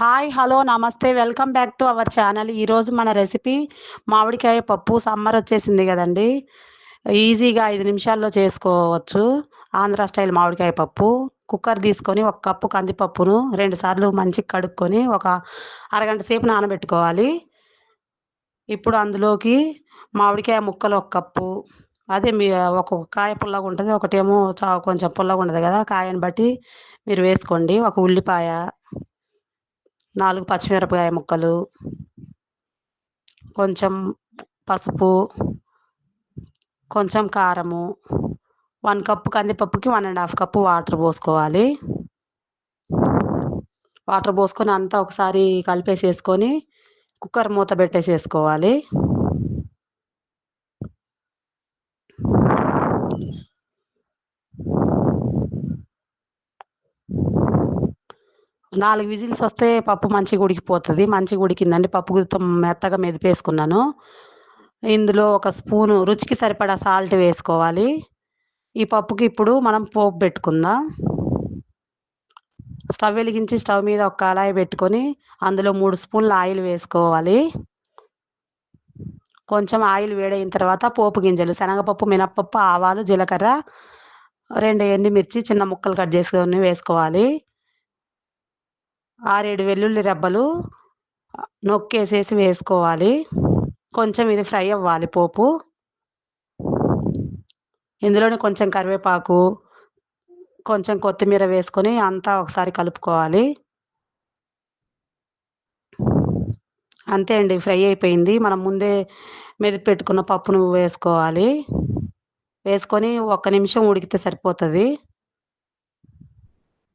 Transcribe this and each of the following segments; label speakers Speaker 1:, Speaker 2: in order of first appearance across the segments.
Speaker 1: Hi! Hello! నమస్తే. Welcome back to our channel. ఈరోజు మన రెసిపీ మామిడికాయ పప్పు. సమ్మర్ వచ్చేసింది గదండీ! ఈజీగా 5 నిమిషాల్లో చేసుకోవచ్చు. ఆంధ్ర స్టైల్ మామిడికాయ పప్పు. కుక్కర్ తీసుకొని ఒక కప్పు కందిపప్పును 2 సార్లు మంచిగా కడుక్కొని ఒక అరగంట సేపు నానబెట్టుకోవాలి. ఇప్పుడు అందులోకి మామిడికాయ ముక్కలు ఒక కప్పు. అదే ఒక్కొక్క కాయ పుల్లగుంటది. ఒకటేమో కొంచెం పుల్లగుంటది గదా! కాయని బట్టి మీరు వేసుకోండి. ఒక ఉల్లిపాయ, 4 పచ్చిమిరపకాయ ముక్కలు, కొంచెం పసుపు, కొంచెం కారము, 1 కప్పు కందిపప్పుకి 1 ½ కప్పు వాటర్ పోసుకోవాలి. వాటర్ పోసుకొని అంతా ఒకసారి కలిపేసేసుకొని కుక్కర్ మూత పెట్టేసేసుకోవాలి. నాలుగు విజిల్స్ వస్తే పప్పు మంచిగా ఉడికిపోతది. మంచిగా ఉడికిందండి. పప్పు గుత్తం మెత్తగా మెదిపేసుకున్నాను. ఇందులో ఒక స్పూను రుచికి సరిపడా సాల్ట్ వేసుకోవాలి. ఈ పప్పుకి ఇప్పుడు మనం పోపు పెట్టుకుందాం. స్టవ్ వెలిగించి స్టవ్ మీద ఒక కళాయి పెట్టుకొని అందులో 3 స్పూన్ల ఆయిల్ వేసుకోవాలి. కొంచెం ఆయిల్ వేడైన తర్వాత పోపు గింజలు, శనగపప్పు, మినపప్పు, ఆవాలు, జీలకర్ర, 2 ఎండుమిర్చి చిన్న ముక్కలు కట్ చేసుకొని వేసుకోవాలి. 6, 7 వెల్లుల్లి రెబ్బలు నొక్కేసేసి వేసుకోవాలి. కొంచెం ఇది ఫ్రై అవ్వాలి పోపు. ఇందులోనే కొంచెం కరివేపాకు, కొంచెం కొత్తిమీర వేసుకొని అంతా ఒకసారి కలుపుకోవాలి. అంతే అండి, ఫ్రై అయిపోయింది. మనం ముందే మెదిపి పెట్టుకున్న పప్పును వేసుకోవాలి. వేసుకొని ఒక్క నిమిషం ఉడికితే సరిపోతది.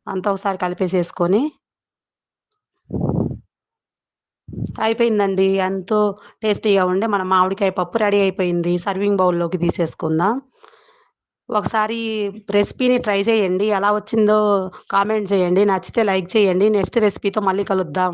Speaker 1: అంతా ఒకసారి కలిపేసేసుకొని అయిపోయిందండి. ఎంతో టేస్టీగా ఉండే మన మామిడికాయ పప్పు రెడీ అయిపోయింది. సర్వింగ్ బౌల్‌లోకి తీసేసుకుందాం. ఒకసారి రెసిపీని ట్రై చేయండి. ఎలా వచ్చిందో కామెంట్ చేయండి. నచ్చితే లైక్ చేయండి. నెక్స్ట్ రెసిపీతో మళ్ళీ కలుద్దాం.